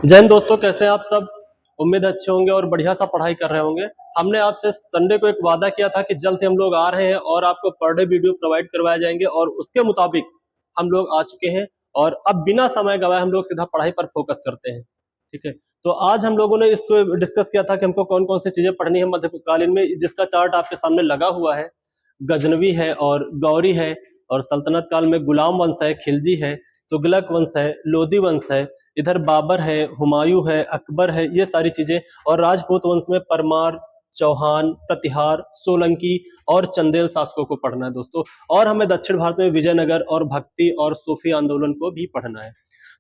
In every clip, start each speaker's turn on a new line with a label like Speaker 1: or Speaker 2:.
Speaker 1: जय हिंद दोस्तों, कैसे हैं आप सब। उम्मीद है अच्छे होंगे और बढ़िया सा पढ़ाई कर रहे होंगे। हमने आपसे संडे को एक वादा किया था कि जल्द ही हम लोग आ रहे हैं और आपको पर डे वीडियो प्रोवाइड करवाए जाएंगे और उसके मुताबिक हम लोग आ चुके हैं। और अब बिना समय गवाए हम लोग सीधा पढ़ाई पर फोकस करते हैं। ठीक है, तो आज हम लोगों ने इसको डिस्कस किया था कि हमको कौन कौन सी चीजें पढ़नी है मध्यकालीन में, जिसका चार्ट आपके सामने लगा हुआ है। गजनवी है और गौरी है, और सल्तनत काल में गुलाम वंश है, खिलजी है, तुगलक वंश है, लोधी वंश है, इधर बाबर है, हुमायूं है, अकबर है, ये सारी चीजें। और राजपूत वंश में परमार, चौहान, प्रतिहार, सोलंकी और चंदेल शासकों को पढ़ना है दोस्तों। और हमें दक्षिण भारत में विजयनगर और भक्ति और सूफी आंदोलन को भी पढ़ना है।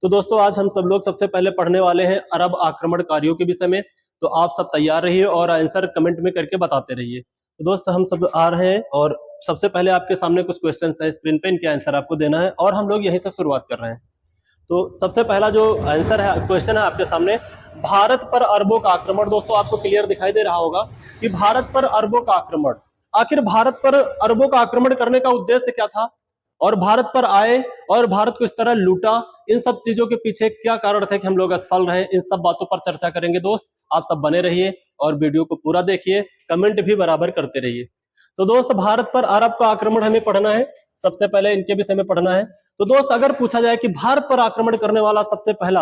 Speaker 1: तो दोस्तों आज हम सब लोग सबसे पहले पढ़ने वाले हैं अरब आक्रमणकारियों के विषय में। तो आप सब तैयार रहिए और आंसर कमेंट में करके बताते रहिए। तो दोस्त हम सब आ रहे हैं और सबसे पहले आपके सामने कुछ क्वेश्चंस हैं, स्क्रीन पे इनके आंसर आपको देना है और हम लोग यहीं से शुरुआत कर रहे हैं। तो सबसे पहला जो आंसर है, क्वेश्चन है आपके सामने, भारत पर अरबों का आक्रमण। दोस्तों आपको क्लियर दिखाई दे रहा होगा कि भारत पर अरबों का आक्रमण, आखिर भारत पर अरबों का आक्रमण करने का उद्देश्य क्या था, और भारत पर आए और भारत को इस तरह लूटा, इन सब चीजों के पीछे क्या कारण थे कि हम लोग असफल रहे, इन सब बातों पर चर्चा करेंगे। दोस्त आप सब बने रहिए और वीडियो को पूरा देखिए, कमेंट भी बराबर करते रहिए। तो दोस्त भारत पर अरब का आक्रमण हमें पढ़ना है, सबसे पहले इनके विषय में पढ़ना है। तो दोस्त अगर पूछा जाए कि भारत पर आक्रमण करने वाला सबसे पहला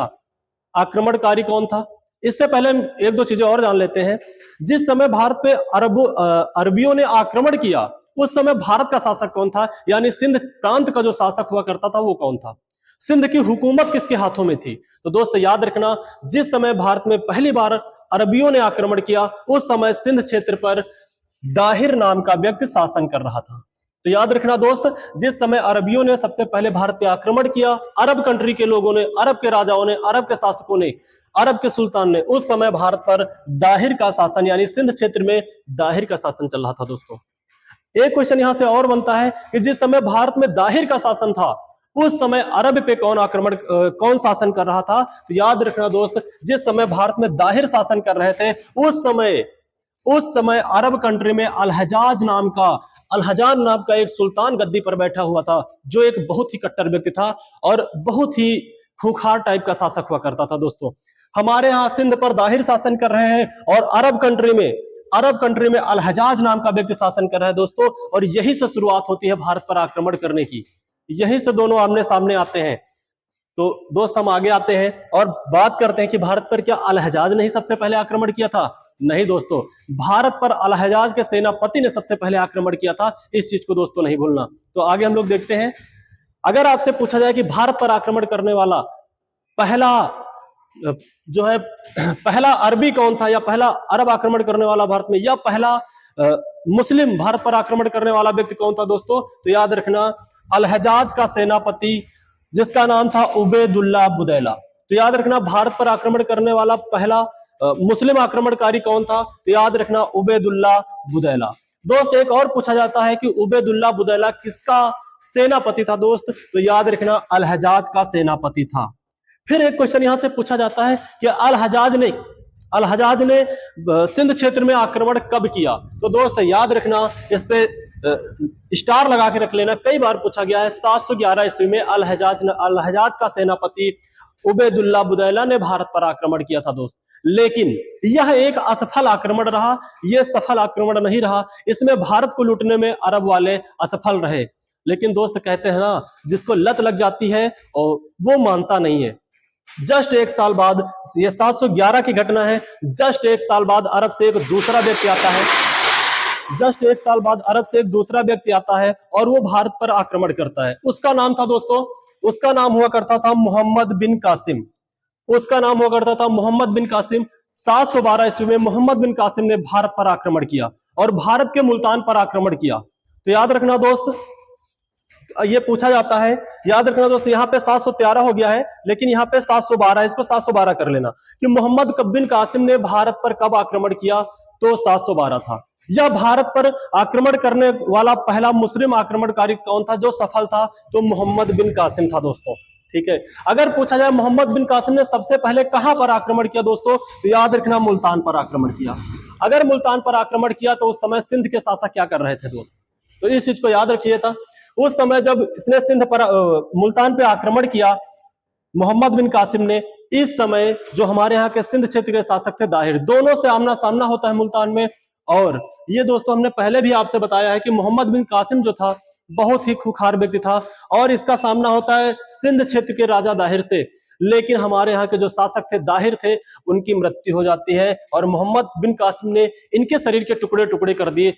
Speaker 1: आक्रमणकारी कौन था, इससे पहले हम एक दो चीजें और जान लेते हैं। जिस समय भारत पे अरबियों ने आक्रमण किया, उस समय भारत का शासक कौन था, यानी सिंध प्रांत का जो शासक हुआ करता था वो कौन था, सिंध की हुकूमत किसके हाथों में थी। तो दोस्त याद रखना, जिस समय भारत में पहली बार अरबियों ने आक्रमण किया, उस समय सिंध क्षेत्र पर दाहिर नाम का व्यक्ति शासन कर रहा था। तो याद रखना दोस्त, जिस समय अरबियों ने सबसे पहले भारत पे आक्रमण किया, अरब कंट्री के लोगों ने, अरब के राजाओं ने, अरब के शासकों ने, अरब के सुल्तान ने, उस समय भारत पर दाहिर का शासन यानी सिंध क्षेत्र में दाहिर का शासन चल रहा था। दोस्तों एक क्वेश्चन यहां से और बनता है कि जिस समय भारत में दाहिर का शासन था, उस समय अरब पे कौन शासन कर रहा था। तो याद रखना दोस्त, जिस समय भारत में दाहिर शासन कर रहे थे, उस समय अरब कंट्री में अलहजाज नाम का एक सुल्तान गद्दी पर बैठा हुआ था, जो एक बहुत ही कट्टर व्यक्ति था और बहुत ही खूंखार टाइप का शासक हुआ करता था। दोस्तों हमारे यहाँ सिंध पर दाहिर शासन कर रहे हैं और अरब कंट्री में अलहजाज नाम का व्यक्ति शासन कर रहा है दोस्तों। और यही से शुरुआत होती है भारत पर आक्रमण करने की, यही से दोनों आमने सामने आते हैं। तो दोस्त हम आगे आते हैं और बात करते हैं कि भारत पर क्या अलहजाज ने ही सबसे पहले आक्रमण किया था। नहीं दोस्तों, भारत पर अलहजाज के सेनापति ने सबसे पहले आक्रमण किया था, इस चीज को दोस्तों नहीं भूलना। तो आगे हम लोग देखते हैं, अगर आपसे पूछा जाए कि भारत पर आक्रमण करने वाला पहला जो है पहला अरबी कौन था, या पहला अरब आक्रमण करने वाला भारत में, या पहला मुस्लिम भारत पर आक्रमण करने वाला व्यक्ति कौन था दोस्तों, तो याद रखना अलहजाज का सेनापति जिसका नाम था उबैदुल्लाह बुदैला। तो याद रखना भारत पर आक्रमण करने वाला पहला मुस्लिम आक्रमणकारी कौन था, तो याद रखना उबैदुल्लाह बुदैला। दोस्त एक और पूछा जाता है कि उबैदुल्लाह बुदैला किसका सेनापति था दोस्त, तो याद रखना अलहजाज का सेनापति था। फिर एक क्वेश्चन यहां से पूछा जाता है कि अलहजाज ने सिंध क्षेत्र में आक्रमण कब किया। तो दोस्त याद रखना, इस पे स्टार लगा के रख लेना, कई बार पूछा गया है। 711 ईस्वी में अलहजाज का सेनापति उबैदुल्लाह बुदैला ने भारत पर आक्रमण किया था दोस्त। लेकिन यह एक असफल आक्रमण रहा, यह सफल आक्रमण नहीं रहा, इसमें भारत को लूटने में अरब वाले असफल रहे। लेकिन दोस्त कहते हैं ना, जिसको लत लग जाती है और वो मानता नहीं है। जस्ट एक साल बाद, ये 711 की घटना है, जस्ट एक साल बाद अरब से एक दूसरा व्यक्ति आता है, और वो भारत पर आक्रमण करता है। उसका नाम था दोस्तों, उसका नाम हुआ करता था मोहम्मद बिन कासिम। 712 ईस्वी में मोहम्मद बिन कासिम ने भारत पर आक्रमण किया और भारत के मुल्तान पर आक्रमण किया। तो याद रखना दोस्त, ये पूछा जाता है, याद रखना दोस्त, यहाँ पे 713 हो गया है, लेकिन यहाँ पे 712, इसको 712 कर लेना कि मोहम्मद बिन कासिम ने भारत पर कब आक्रमण किया, तो 712 था। यह भारत पर आक्रमण करने वाला पहला मुस्लिम आक्रमणकारी कौन था जो सफल था, तो मोहम्मद बिन कासिम था दोस्तों। ठीक है, अगर पूछा जाए मोहम्मद बिन कासिम ने सबसे पहले कहां पर आक्रमण किया दोस्तों, तो याद रखना मुल्तान पर आक्रमण किया। अगर मुल्तान पर आक्रमण किया तो उस समय सिंध के शासक क्या कर रहे थे दोस्त, तो इस चीज को याद रखिए था। उस समय जब इसने सिंध पर मुल्तान पे आक्रमण किया मोहम्मद बिन कासिम ने, इस समय जो हमारे यहाँ के सिंध क्षेत्र के शासक थे दाहिर, दोनों से आमना सामना होता है मुल्तान में। और ये दोस्तों हमने पहले भी आपसे बताया है कि मोहम्मद बिन कासिम जो था बहुत ही खूंखार व्यक्ति था और इसका सामना होता है सिंध क्षेत्र के राजा दाहिर से। लेकिन हमारे यहाँ के जो शासक थे दाहिर थे, उनकी मृत्यु हो जाती है और मोहम्मद बिन कासिम ने इनके शरीर के टुकड़े टुकड़े कर दिए,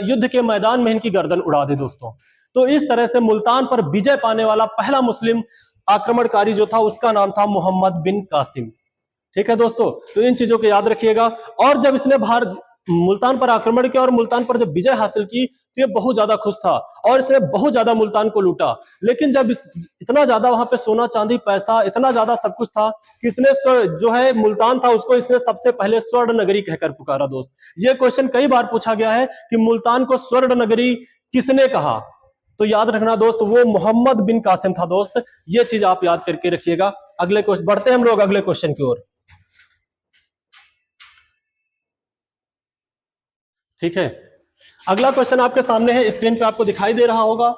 Speaker 1: युद्ध के मैदान में इनकी गर्दन उड़ा दी दोस्तों। तो इस तरह से मुल्तान पर विजय पाने वाला पहला मुस्लिम आक्रमणकारी जो था उसका नाम था मोहम्मद बिन कासिम। ठीक है दोस्तों, तो इन चीजों को याद रखिएगा। और जब इसने भारत मुल्तान पर आक्रमण किया और मुल्तान पर जब विजय हासिल की तो ये बहुत ज्यादा खुश था और इसने बहुत ज्यादा मुल्तान को लूटा। लेकिन जब इतना ज्यादा वहां पे सोना चांदी पैसा इतना ज्यादा सब कुछ था कि इसने जो है मुल्तान था उसको इसने सबसे पहले स्वर्ण नगरी कहकर पुकारा। दोस्त ये क्वेश्चन कई बार पूछा गया है कि मुल्तान को स्वर्ण नगरी किसने कहा, तो याद रखना दोस्त वो मोहम्मद बिन कासिम था। दोस्त ये चीज आप याद करके रखिएगा। अगले क्वेश्चन बढ़ते हैं हम लोग अगले क्वेश्चन की ओर। ठीक है, अगला क्वेश्चन आपके सामने है, स्क्रीन पे आपको दिखाई दे रहा होगा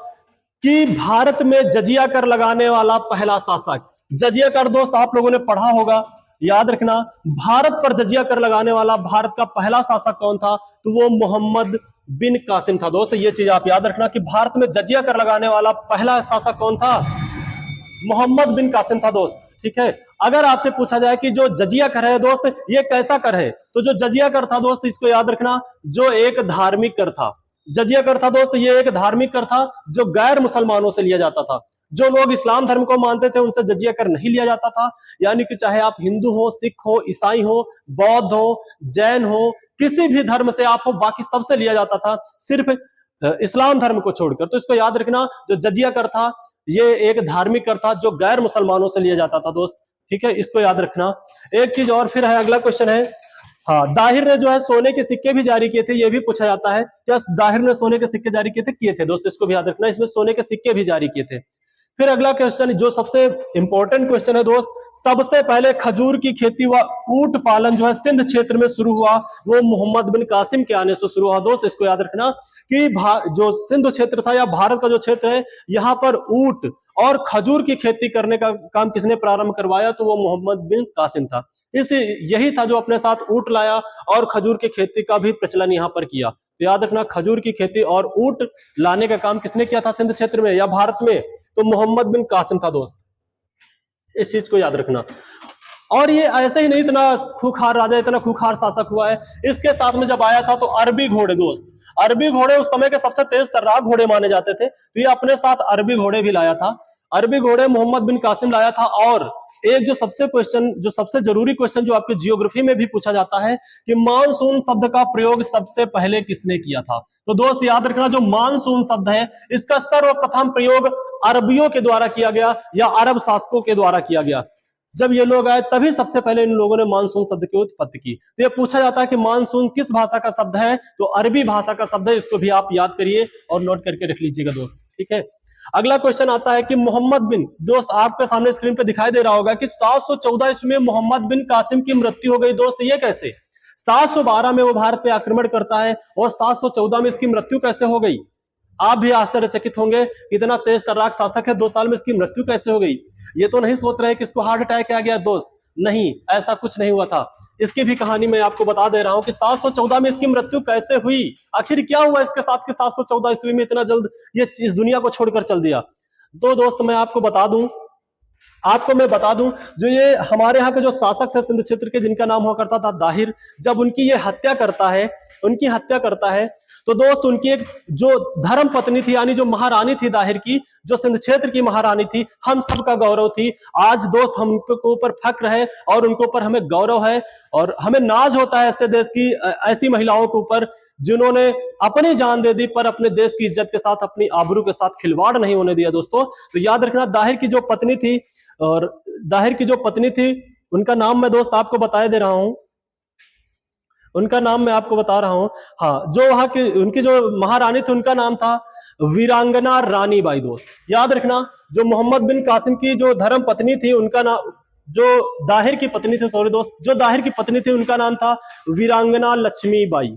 Speaker 1: कि भारत में जजिया कर लगाने वाला पहला शासक। जजिया कर दोस्त आप लोगों ने पढ़ा होगा, याद रखना भारत पर जजिया कर लगाने वाला भारत का पहला शासक कौन था, तो वो मोहम्मद बिन कासिम था। दोस्त ये चीज आप याद रखना कि भारत में जजिया कर लगाने वाला पहला शासक कौन था, मोहम्मद बिन कासिम था दोस्त। ठीक है, अगर आपसे पूछा जाए कि जो जजिया कर है दोस्त ये कैसा कर है, तो जो जजिया कर था दोस्त इसको याद रखना जो एक धार्मिक कर था। जजिया कर था दोस्त ये एक धार्मिक कर था जो गैर मुसलमानों से लिया जाता था। जो लोग इस्लाम धर्म को मानते थे उनसे जजिया कर नहीं लिया जाता था, यानी कि चाहे आप हिंदू हो, सिख हो, ईसाई हो, बौद्ध हो, जैन हो, किसी भी धर्म से आप हो, बाकी सबसे लिया जाता था, सिर्फ इस्लाम धर्म को छोड़कर। तो इसको याद रखना जो जजिया कर था ये एक धार्मिक कर था जो गैर मुसलमानों से लिया जाता था दोस्त। ठीक है, इसको याद रखना। एक चीज और फिर है, अगला क्वेश्चन है, हाँ दाहिर ने जो है सोने के सिक्के भी जारी किए थे, ये भी पूछा जाता है क्या दाहिर ने सोने के सिक्के जारी किए थे दोस्त, इसको भी याद रखना, इसमें सोने के सिक्के भी जारी किए थे। फिर अगला क्वेश्चन जो सबसे इंपॉर्टेंट क्वेश्चन है दोस्त, सबसे पहले खजूर की खेती व ऊंट पालन जो है सिंध क्षेत्र में शुरू हुआ वो मोहम्मद बिन कासिम के आने से शुरू हुआ। दोस्त इसको याद रखना कि जो सिंध क्षेत्र था या भारत का जो क्षेत्र है यहाँ पर ऊंट और खजूर की खेती करने का काम किसने प्रारंभ करवाया, तो वो मोहम्मद बिन कासिम था। इस यही था जो अपने साथ ऊंट लाया और खजूर की खेती का भी प्रचलन यहाँ पर किया। तो याद रखना खजूर की खेती और ऊंट लाने का काम किसने किया था सिंध क्षेत्र में या भारत में, तो मोहम्मद बिन कासिम था दोस्त, इस चीज को याद रखना। और ये ऐसे ही नहीं इतना खूंखार राजा इतना खूंखार शासक हुआ है, इसके साथ में जब आया था तो अरबी घोड़े दोस्त, अरबी घोड़े उस समय के सबसे तेज तर्रार घोड़े माने जाते थे, तो ये अपने साथ अरबी घोड़े भी लाया था। अरबी घोड़े मोहम्मद बिन कासिम लाया था। और एक जो सबसे जरूरी क्वेश्चन जो आपके जियोग्राफी में भी पूछा जाता है कि मानसून शब्द का प्रयोग सबसे पहले किसने किया था, तो दोस्त याद रखना जो मानसून शब्द है इसका सर्वप्रथम प्रयोग अरबियों के द्वारा किया गया या अरब शासकों के द्वारा किया गया। जब ये लोग आए तभी सबसे पहले इन लोगों ने मानसून शब्द की उत्पत्ति की। तो ये पूछा जाता है कि मानसून किस भाषा का शब्द है, तो अरबी भाषा का शब्द है, इसको भी आप याद करिए और नोट करके रख लीजिएगा दोस्त। ठीक है, अगला क्वेश्चन आता है कि मोहम्मद बिन, दोस्त आपके सामने स्क्रीन पे दिखाई दे रहा होगा कि 714 ईस्वी में मोहम्मद बिन कासिम की मृत्यु हो गई। दोस्त ये कैसे, 712 में वो भारत पे आक्रमण करता है और 714 में इसकी मृत्यु कैसे हो गई। आप भी आश्चर्यचकित होंगे, इतना तेज तर्राक शासक है 2 साल में इसकी मृत्यु कैसे हो गई। ये तो नहीं सोच रहे कि इसको हार्ट अटैक आ गया दोस्त, नहीं ऐसा कुछ नहीं हुआ था। इसकी भी कहानी मैं आपको बता दे रहा हूं कि 714 में इसकी मृत्यु कैसे हुई, आखिर क्या हुआ इसके साथ कि 714 ईस्वी में इतना जल्द ये इस दुनिया को छोड़कर चल दिया। तो दोस्त मैं आपको बता दूं जो ये हमारे यहाँ के जो शासक थे सिंध क्षेत्र के जिनका नाम हुआ करता था दाहिर, जब उनकी ये हत्या करता है तो दोस्त उनकी एक जो धर्म पत्नी थी यानी जो महारानी थी दाहिर की, जो सिंध क्षेत्र की महारानी थी, हम सबका गौरव थी। आज दोस्त हम उनके ऊपर फक्र है और उनके ऊपर हमें गौरव है और हमें नाज होता है ऐसे देश की ऐसी महिलाओं के ऊपर जिन्होंने अपनी जान दे दी पर अपने देश की इज्जत के साथ अपनी आबरू के साथ खिलवाड़ नहीं होने दिया दोस्तों। तो याद रखना दाहिर की जो पत्नी थी उनका नाम मैं दोस्त आपको बताए दे रहा हूं, उनका नाम मैं आपको बता रहा हूं। हाँ, जो वहां की उनकी जो महारानी थी उनका नाम था वीरांगना रानी बाई। दोस्त याद रखना जो मोहम्मद बिन कासिम की जो धर्म पत्नी थी उनका नाम जो दाहिर की पत्नी थी सॉरी दोस्त जो दाहिर की पत्नी थी उनका नाम था वीरांगना लक्ष्मी बाई।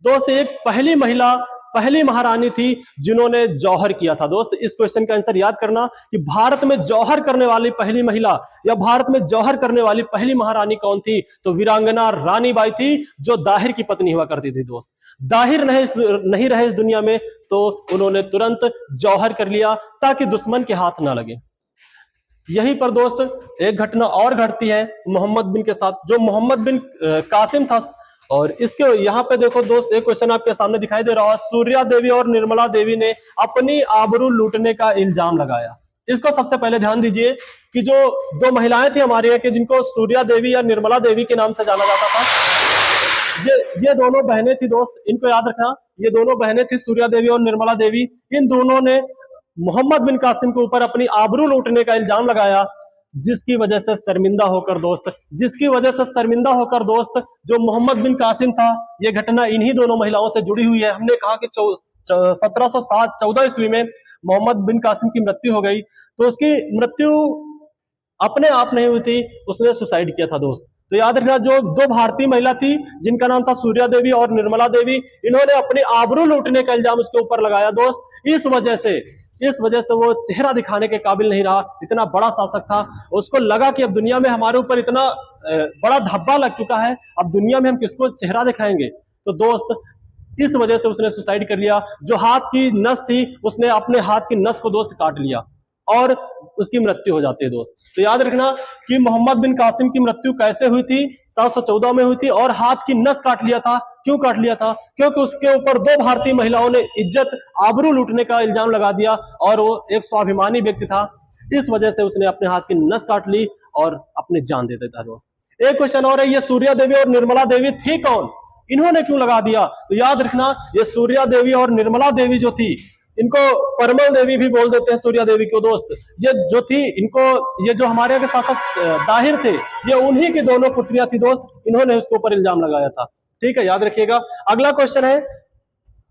Speaker 1: दोस्त एक पहली महिला पहली महारानी थी जिन्होंने जौहर किया था। दोस्त इस क्वेश्चन का आंसर याद करना कि भारत में जौहर करने वाली पहली महिला या भारत में जौहर करने वाली पहली महारानी कौन थी? तो वीरांगना रानीबाई थी, जो दाहिर की पत्नी हुआ करती थी। दोस्त दाहिर नहीं रहे इस दुनिया में, तो उन्होंने तुरंत जौहर कर लिया ताकि दुश्मन के हाथ ना लगे। यहीं पर दोस्त एक घटना और घटती है मोहम्मद बिन के साथ, जो मोहम्मद बिन कासिम था। और इसके यहाँ पे देखो दोस्त, एक क्वेश्चन आपके सामने दिखाई दे रहा है। सूर्या देवी और निर्मला देवी ने अपनी आबरू लूटने का इल्जाम लगाया। इसको सबसे पहले ध्यान दीजिए कि जो दो महिलाएं थी हमारे यहाँ की, जिनको सूर्या देवी या निर्मला देवी के नाम से जाना जाता था, ये दोनों बहनें थी। दोस्त इनको याद रखना, ये दोनों बहनें थी, सूर्या देवी और निर्मला देवी। इन दोनों ने मोहम्मद बिन कासिम के ऊपर अपनी आबरू लूटने का इल्जाम लगाया, जिसकी वजह से शर्मिंदा होकर दोस्त जो मोहम्मद बिन कासिम था, ये घटना इन्हीं दोनों महिलाओं से जुड़ी हुई है। हमने कहा कि 1714 ईस्वी में मोहम्मद बिन कासिम की मृत्यु हो गई, तो उसकी मृत्यु अपने आप नहीं हुई थी, उसने सुसाइड किया था। दोस्त तो याद रखना, जो दो भारतीय महिला थी जिनका नाम था सूर्या देवी और निर्मला देवी, इन्होंने अपनी आबरू लूटने का इल्जाम उसके ऊपर लगाया। दोस्त इस वजह से वो चेहरा दिखाने के काबिल नहीं रहा। इतना बड़ा शासक था, उसको लगा कि अब दुनिया में हमारे ऊपर इतना बड़ा धब्बा लग चुका है, अब दुनिया में हम किसको चेहरा दिखाएंगे। तो दोस्त इस वजह से उसने सुसाइड कर लिया। जो हाथ की नस थी, उसने अपने हाथ की नस को दोस्त काट लिया और उसकी मृत्यु हो जाती है। दोस्त तो याद रखना कि मोहम्मद बिन कासिम की मृत्यु कैसे हुई थी? 714 में हुई थी, और हाथ की नस काट लिया था। क्यों काट लिया था? क्योंकि उसके ऊपर दो भारतीय महिलाओं ने इज्जत आबरू लूटने का इल्जाम लगा दिया, और वो एक स्वाभिमानी व्यक्ति था। इस वजह से उसने अपने हाथ की नस काट ली और अपनी जान दे देता। दोस्त एक क्वेश्चन और है, ये सूर्या देवी और निर्मला देवी थी कौन? इन्होंने क्यों लगा दिया? तो याद रखना, ये सूर्या देवी और निर्मला देवी जो थी, इनको परमल देवी भी बोल देते हैं सूर्या देवी को। दोस्त ये जो थी, इनको ये जो हमारे यहाँ के शासक दाहिर थे, ये उन्हीं की दोनों पुत्रियां थी। दोस्त इन्होंने उसके ऊपर इल्जाम लगाया था। ठीक है, याद रखिएगा। अगला क्वेश्चन है,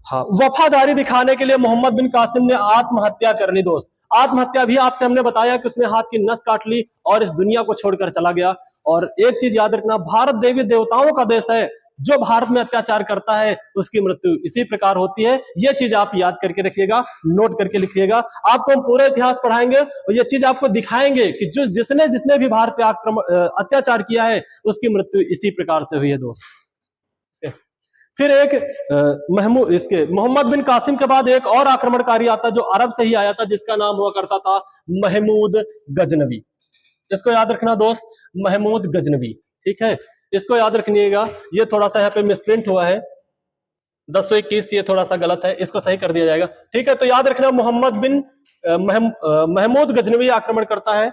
Speaker 1: हाँ, वफादारी दिखाने के लिए मोहम्मद बिन कासिम ने आत्महत्या कर ली। दोस्त आत्महत्या भी आपसे हमने बताया कि उसने हाथ की नस काट ली और इस दुनिया को छोड़कर चला गया। और एक चीज याद रखना, भारत देवी देवताओं का देश है, जो भारत में अत्याचार करता है उसकी मृत्यु इसी प्रकार होती है। ये चीज आप याद करके रखिएगा, नोट करके लिखिएगा। आपको हम पूरा इतिहास पढ़ाएंगे और ये चीज आपको दिखाएंगे कि जो जिसने भी भारत पे अत्याचार किया है, उसकी मृत्यु इसी प्रकार से हुई है। दोस्त फिर एक मोहम्मद बिन कासिम के बाद एक और आक्रमणकारी आता, जो अरब से ही आया था, जिसका नाम हुआ करता था महमूद गजनवी। इसको याद रखना दोस्त, महमूद गजनवी। ठीक है, इसको याद रखिएगा। ये थोड़ा सा यहाँ पे मिसप्रिंट हुआ है, 1021, ये थोड़ा सा गलत है, इसको सही कर दिया जाएगा। ठीक है, तो याद रखना, महमूद गजनवी आक्रमण करता है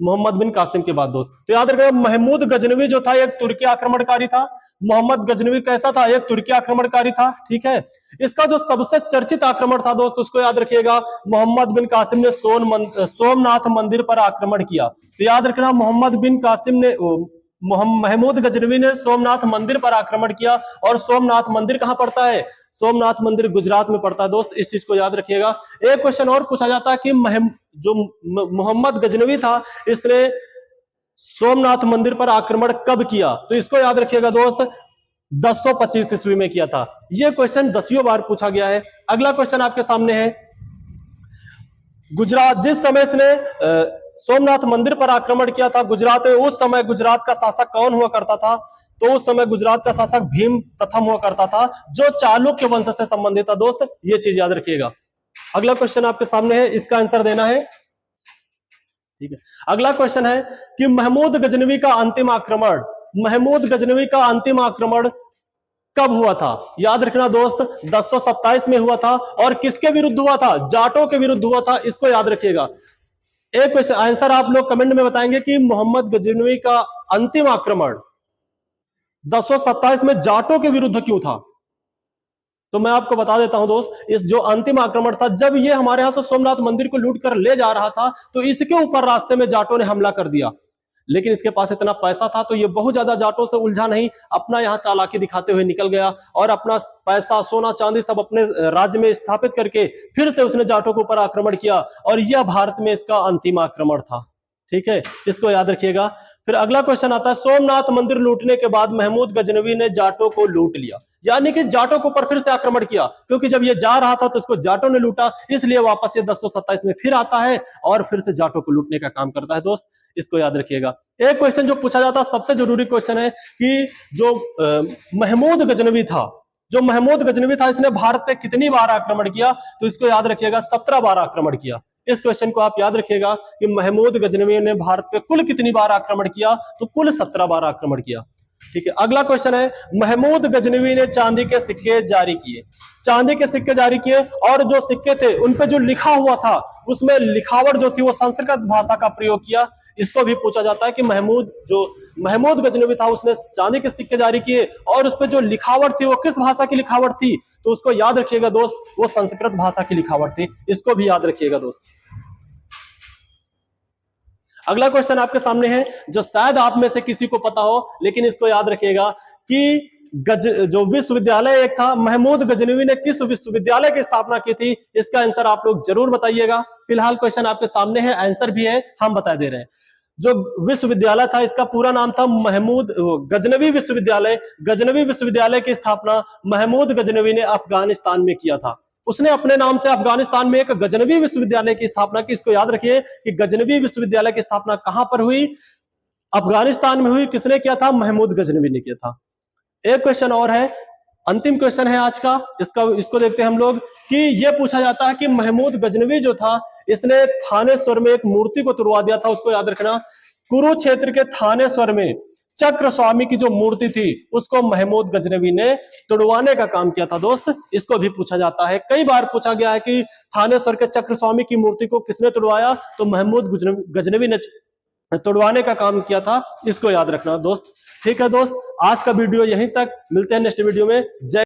Speaker 1: मोहम्मद बिन कासिम के बाद। दोस्त तो याद रखना, महमूद गजनवी जो था एक तुर्की आक्रमणकारी था। मोहम्मद गजनवी कैसा था? एक तुर्की आक्रमणकारी था। ठीक है, इसका जो सबसे चर्चित आक्रमण था दोस्त, उसको याद रखिएगा, मोहम्मद बिन कासिम ने सोमनाथ मंदिर पर आक्रमण किया। तो याद रखना, महमूद गजनवी ने सोमनाथ मंदिर पर आक्रमण किया। और सोमनाथ मंदिर कहां पड़ता है? सोमनाथ मंदिर गुजरात में पड़ता है। दोस्त इस चीज को याद रखिएगा। एक क्वेश्चन और पूछा जाता है कि जो मोहम्मद गजनवी था, इसने सोमनाथ मंदिर पर आक्रमण कब किया? तो इसको याद रखिएगा दोस्त, 1025 ईस्वी में किया था। यह क्वेश्चन 10 बार पूछा गया है। अगला क्वेश्चन आपके सामने है, गुजरात, जिस समय इसने सोमनाथ मंदिर पर आक्रमण किया था गुजरात में, उस समय गुजरात का शासक कौन हुआ करता था? तो उस समय गुजरात का शासक भीम प्रथम हुआ करता था, जो चालुक्य वंश से संबंधित था। दोस्त ये चीज याद रखिएगा। अगला क्वेश्चन आपके सामने है, इसका आंसर देना है। ठीक है, अगला क्वेश्चन है कि महमूद गजनवी का अंतिम आक्रमण कब हुआ था? याद रखना दोस्त, 1027 में हुआ था। और किसके विरुद्ध हुआ था? जाटों के विरुद्ध हुआ था। इसको याद रखिएगा। एक क्वेश्चन आंसर आप लोग कमेंट में बताएंगे कि मोहम्मद गजनवी का अंतिम आक्रमण 1027 में जाटों के विरुद्ध क्यों था? तो मैं आपको बता देता हूं दोस्त, इस जो अंतिम आक्रमण था, जब ये हमारे यहां से सोमनाथ मंदिर को लूट कर ले जा रहा था, तो इसके ऊपर रास्ते में जाटों ने हमला कर दिया। लेकिन इसके पास इतना पैसा था, तो ये बहुत ज्यादा जाटों से उलझा नहीं, अपना यहाँ चालाकी दिखाते हुए निकल गया और अपना पैसा, सोना चांदी सब अपने राज्य में स्थापित करके फिर से उसने जाटों के ऊपर आक्रमण किया। और यह भारत में इसका अंतिम आक्रमण था। ठीक है, इसको याद रखिएगा। फिर अगला क्वेश्चन आता है, सोमनाथ मंदिर लूटने के बाद महमूद गजनवी ने जाटों को लूट लिया। यानी कि जाटों के ऊपर फिर से आक्रमण किया, क्योंकि जब ये जा रहा था तो इसको जाटों ने लूटा, इसलिए वापस ये 1027 में फिर आता है और फिर से जाटों को लूटने का काम करता है। दोस्त इसको याद रखिएगा। एक क्वेश्चन जो पूछा जाता है, सबसे जरूरी क्वेश्चन है कि जो महमूद गजनवी था, जो महमूद गजनवी था, इसने भारत पे कितनी बार आक्रमण किया? तो इसको याद रखिएगा, 17 बार आक्रमण किया। इस क्वेश्चन को आप याद रखिएगा कि महमूद गजनवी ने भारत पे कुल कितनी बार आक्रमण किया? तो कुल 17 बार आक्रमण किया। ठीक है, अगला क्वेश्चन है, महमूद गजनवी ने चांदी के सिक्के जारी किए। चांदी के सिक्के जारी किए और जो सिक्के थे उन पे जो लिखा हुआ था उसमें लिखावट जो थी वो संस्कृत भाषा का प्रयोग किया। इसको भी पूछा जाता है कि महमूद गजनवी था, उसने चांदी के सिक्के जारी किए और उसपे जो लिखावट थी वो किस भाषा की लिखावट थी? तो उसको याद रखिएगा दोस्त, वो संस्कृत भाषा की लिखावट थी। इसको भी याद रखिएगा दोस्त। अगला क्वेश्चन आपके सामने है, जो शायद आप में से किसी को पता हो, लेकिन इसको याद रखिएगा कि जो विश्वविद्यालय एक था, महमूद गजनवी ने किस विश्वविद्यालय की स्थापना की थी? इसका आंसर आप लोग जरूर बताइएगा। फिलहाल क्वेश्चन आपके सामने है, आंसर भी है, हम बता दे रहे हैं। जो विश्वविद्यालय था, इसका पूरा नाम था महमूद गजनवी विश्वविद्यालय। गजनवी विश्वविद्यालय की स्थापना महमूद गजनवी ने अफगानिस्तान में किया था। उसने अपने नाम से अफगानिस्तान में एक गजनवी विश्वविद्यालय की स्थापना की। इसको याद रखिए कि गजनवी विश्वविद्यालय की स्थापना कहां पर हुई? अफगानिस्तान में हुई। किसने किया था? महमूद गजनवी ने किया था। एक क्वेश्चन और है, अंतिम क्वेश्चन है आज का, इसको देखते हैं हम लोग कि यह पूछा जाता है कि महमूद गजनवी जो था, इसने थानेश्वर में एक मूर्ति को तुड़वा दिया था। उसको याद रखना, कुरुक्षेत्र के थानेश्वर में चक्र स्वामी की जो मूर्ति थी उसको महमूद गजनवी ने तुड़वाने का काम किया था। दोस्त इसको भी पूछा जाता है, कई बार पूछा गया है कि थानेश्वर के चक्र स्वामी की मूर्ति को किसने तुड़वाया? तो महमूद गजनवी ने तुड़वाने का काम किया था। इसको याद रखना दोस्त। ठीक है दोस्त, आज का वीडियो यहीं तक, मिलते हैं नेक्स्ट वीडियो में। जय